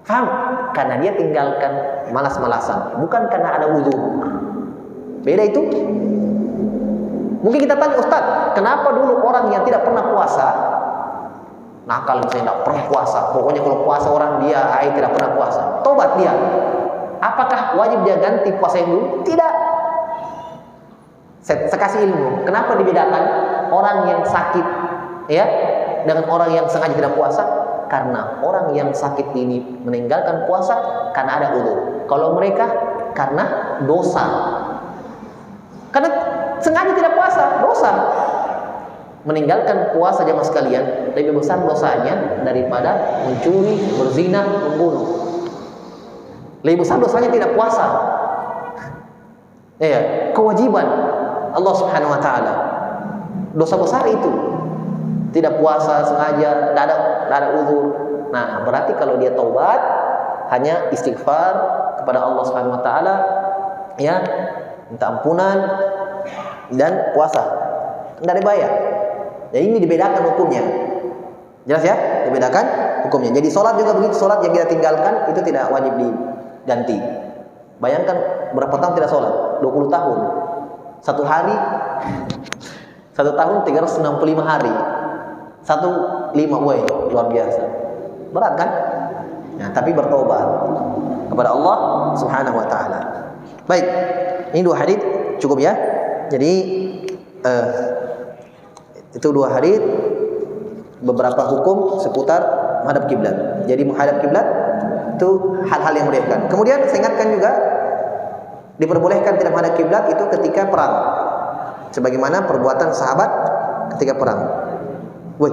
Paham? Karena dia tinggalkan malas-malasan, bukan karena ada uzur. Beda itu. Mungkin kita tanya, Ustaz, kenapa dulu orang yang tidak pernah puasa, nakal misalnya tidak pernah puasa, pokoknya kalau puasa orang dia tidak pernah puasa, tobat dia, apakah wajib dia ganti puasa yang dulu? Tidak. Saya kasih ilmu. Kenapa dibedakan orang yang sakit ya dengan orang yang sengaja tidak puasa? Karena orang yang sakit ini meninggalkan puasa karena ada uzur. Kalau mereka karena dosa. Karena sengaja tidak puasa, dosa. Meninggalkan puasa jamaah sekalian lebih besar dosanya daripada mencuri, berzina, membunuh. Lebih besar dosanya tidak puasa. Ya, kewajiban Allah Subhanahu wa taala. Dosa besar itu. Tidak puasa sengaja, tidak ada uzur. Nah, berarti kalau dia taubat, hanya istighfar kepada Allah Subhanahu wa taala, ya, minta ampunan dan puasa. Tidak dibayar. Jadi ini dibedakan hukumnya. Jelas ya? Dibedakan hukumnya. Jadi sholat juga begitu, sholat yang kita tinggalkan itu tidak wajib diganti. Bayangkan berapa tahun tidak sholat? 20 tahun. Satu hari, 1 tahun 365 hari. 1,5 luar biasa. Berat kan? Nah, tapi bertobat kepada Allah Subhanahu wa taala. Baik. Ini 2 hadis cukup ya. Jadi itu 2 hadis beberapa hukum seputar menghadap kiblat. Jadi menghadap kiblat itu hal-hal yang membolehkan. Kemudian saya ingatkan juga diperbolehkan tidak menghadap kiblat itu ketika perang. Sebagaimana perbuatan sahabat ketika perang. Woi,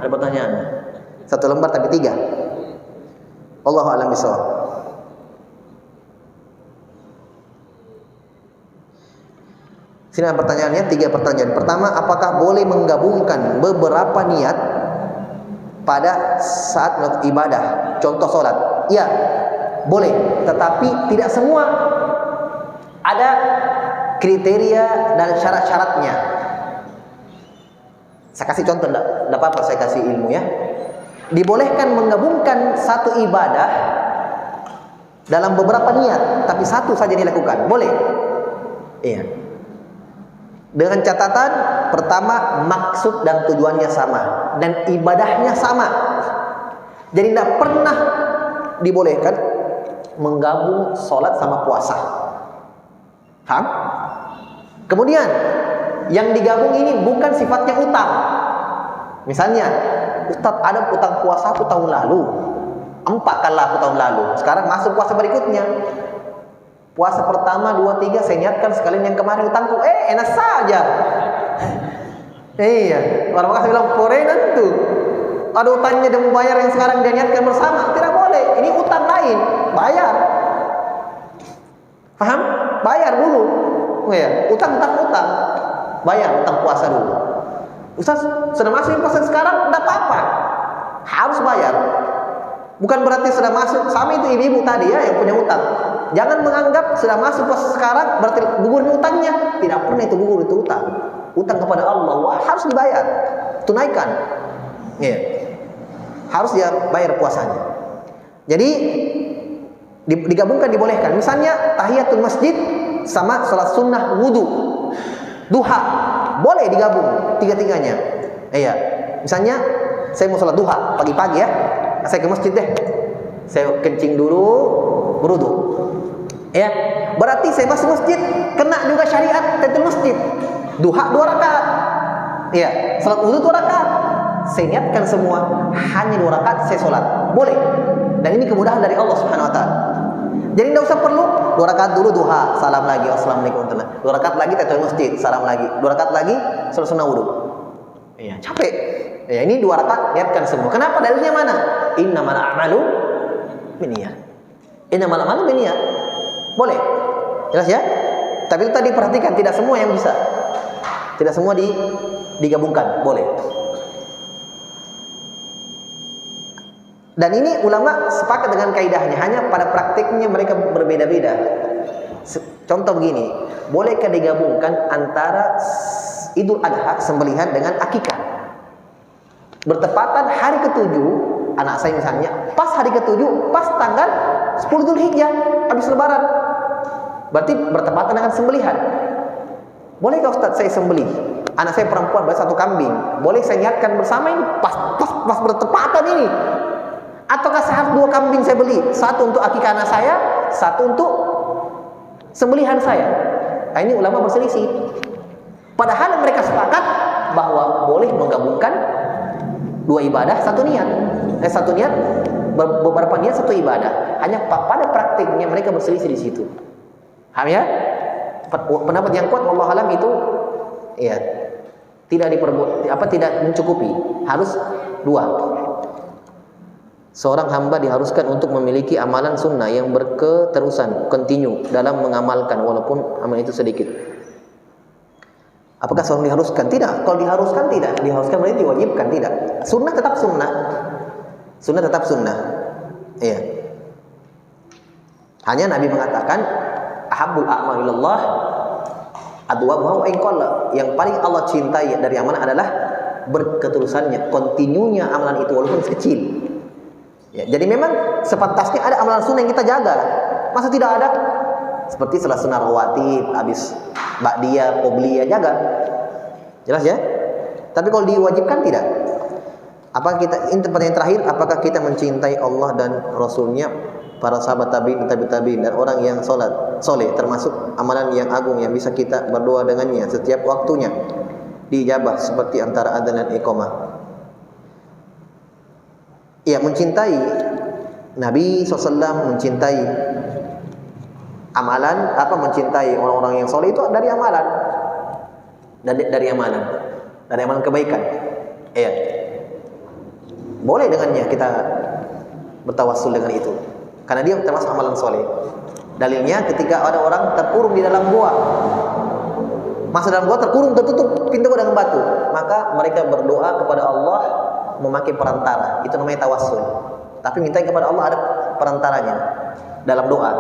ada pertanyaan. 1 lembar tapi 3. Allahu a'lam bishawab. Sini ada pertanyaannya, 3 pertanyaan. Pertama, apakah boleh menggabungkan beberapa niat pada saat melakukan ibadah? Contoh sholat. Iya, boleh. Tetapi tidak semua. Ada kriteria dan syarat-syaratnya. Saya kasih contoh, tidak apa-apa saya kasih ilmu ya. Dibolehkan menggabungkan satu ibadah dalam beberapa niat, tapi satu saja dilakukan. Boleh. Iya. Dengan catatan, pertama maksud dan tujuannya sama dan ibadahnya sama. Jadi tidak pernah dibolehkan menggabung sholat sama puasa. Paham? Kemudian yang digabung ini bukan sifatnya utang. Misalnya, Ustaz, ada utang puasa aku tahun lalu, 4 kali aku tahun lalu. Sekarang masuk puasa berikutnya. Puasa pertama, 2, 3 saya niatkan sekalian yang kemarin utangku. Enak saja. Iya, orang Makassar bilang forenan tuh. Ada utangnya dan membayar yang sekarang dia niatkan bersama. Tidak boleh. Ini utang lain, bayar. Paham? Bayar dulu. Oh ya, utang. Bayar utang puasa dulu. Ustaz, sudah masuk puasa sekarang, tidak apa-apa. Harus bayar. Bukan berarti sudah masuk, sama itu ibu-ibu tadi ya yang punya utang. Jangan menganggap sudah masuk puasa sekarang berarti gugur utangnya. Tidak pernah itu gugur, itu utang. Utang kepada Allah, harus dibayar. Tunaikan. Ya. Harus dia bayar puasanya. Jadi digabungkan, dibolehkan. Misalnya tahiyatul masjid sama sholat sunnah wudu, duha, boleh digabung 3-3-nya. Iya. Misalnya saya mau sholat duha pagi-pagi ya, saya ke masjid deh. Saya kencing dulu, berwudu. Ya, berarti saya masuk masjid kena juga syariat tahiyatul masjid. Duha 2 rakaat. Iya, sholat wudu 2 rakaat. Saya niatkan semua, hanya 2 rakaat saya sholat. Boleh. Dan ini kemudahan dari Allah Subhanahu wa taala. Jadi tidak usah perlu 2 rakaat dulu duha, salam lagi, assalamualaikum warahmatullahi wabarakatuh. 2 rakaat lagi tahiyatul masjid, salam lagi. 2 rakaat lagi sholat sunnah wudu. Iya, capek. Ya, ini 2 rakaat niatkan semua. Kenapa? Dalilnya mana? Innamal a'malu binniyat. Innamal a'malu binniyat. Boleh. Jelas ya? Tapi itu tadi perhatikan, tidak semua yang bisa. Tidak semua digabungkan, boleh. Dan ini ulama sepakat dengan kaidahnya, hanya pada praktiknya mereka berbeda-beda. Contoh begini, bolehkah digabungkan antara Idul Adha, sembelihan, dengan akikah? Bertepatan hari ke-7, anak saya misalnya, pas hari ke-7, pas tanggal 10 Dzulhijjah, habis lebaran. Berarti bertepatan dengan sembelihan. Bolehkah Ustaz saya sembelih? Anak saya perempuan berarti 1 kambing. Boleh saya niatkan bersama ini? Pas bertepatan ini. Ataukah saya harus 2 kambing saya beli? 1 untuk akikah anak saya, 1 untuk sembelihan saya. Nah, ini ulama berselisih. Padahal mereka sepakat bahwa boleh menggabungkan 2 ibadah, 1 niat. 1 niat, beberapa niat, 1 ibadah. Hanya pada praktiknya mereka berselisih di situ. Paham ya? Pendapat yang kuat wallahu alam itu ya tidak mencukupi, harus 2. Seorang hamba diharuskan untuk memiliki amalan sunnah yang berketerusan, continue dalam mengamalkan walaupun amal itu sedikit. Apakah seorang diharuskan? Tidak. Kalau diharuskan tidak, diharuskan berarti diwajibkan, tidak. Sunnah tetap sunnah. Sunnah tetap sunnah. Iya. Hanya Nabi mengatakan ahabbul a'mal ilallah adwamuha wa in qalla. Yang paling Allah cintai dari amalan adalah berketerusannya, kontinunya amalan itu walaupun kecil. Ya, jadi memang sepantasnya ada amalan sunnah yang kita jaga. Masa tidak ada? Seperti salat sunnah rawatib, habis ba'diyah, qobliyah, jaga. Jelas ya? Tapi kalau diwajibkan tidak. Apakah kita, ini tempat yang terakhir, apakah kita mencintai Allah dan Rasulnya, para sahabat tabi'in, tabi'in dan orang yang soleh, termasuk amalan yang agung yang bisa kita berdoa dengannya setiap waktunya diijabah seperti antara adzan dan iqamah. Ya, mencintai Nabi SAW, mencintai amalan, mencintai orang-orang yang soleh itu dari amalan, dari amalan kebaikan. Ya, boleh dengannya kita bertawassul dengan itu, karena dia termasuk amalan soleh. Dalilnya ketika ada orang terkurung di dalam gua, masuk dalam gua terkurung, tertutup pintu gua dengan batu, maka mereka berdoa kepada Allah memakai perantara, itu namanya tawassul. Tapi minta kepada Allah ada perantaranya dalam doa.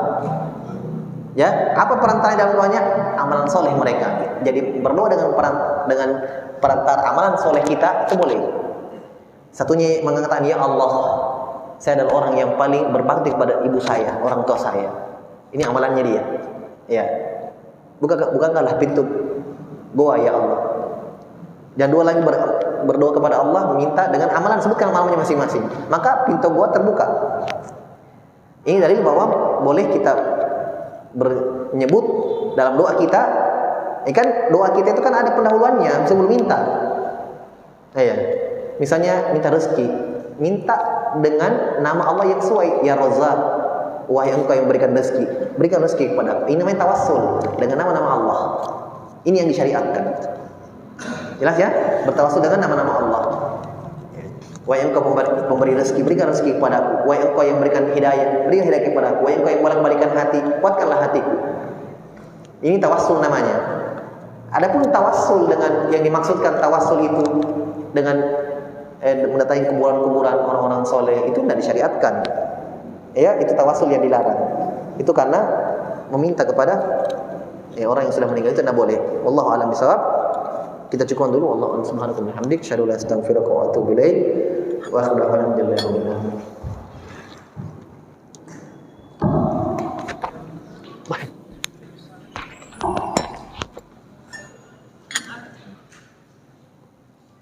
Ya, apa perantaranya dalam doanya? Amalan soleh mereka. Jadi berdoa dengan perantara amalan soleh kita itu boleh. Satunya mengatakan, ya Allah, saya adalah orang yang paling berbakti kepada ibu saya, orang tua saya. Ini amalannya dia. Ya, bukankah pintu goa ya Allah. Dan dua lagi berdoa kepada Allah, meminta dengan amalan, sebutkan amalannya masing-masing. Maka pintu gua terbuka. Ini dalil bahwa boleh kita menyebut dalam doa kita. Kan doa kita itu kan ada pendahuluannya sebelum minta. Ya, misalnya minta rezeki, minta dengan nama Allah yang sesuai. Ya Razzaq, wahai Engkau yang berikan rezeki, berikan rezeki kepada aku. Ini namanya tawassul dengan nama-nama Allah. Ini yang disyariatkan. Jelas ya? Bertawassul dengan nama-nama Allah. Wahai Engkau pemberi rezeki, berikan rezeki kepada aku. Wahai Engkau yang berikan hidayah, berikan hidayah kepada aku. Wahai Engkau yang bolak-balikan hati, kuatkanlah hatiku. Ini tawassul namanya. Adapun tawassul dengan yang dimaksudkan tawassul itu dengan mendatangi kuburan-kuburan orang-orang soleh, itu tidak disyariatkan. Ya, itu tawassul yang dilarang. Itu karena meminta kepada orang yang sudah meninggal, itu tidak boleh. Wallahu a'lam bishawab. Kita cukupkan dulu. Wallahu subhanahu wa ta'ala hamdik, syadu la astaghfiruka wa atubu ilaik. Wa akhiru da'wana alhamdulillahi rabbil alamin.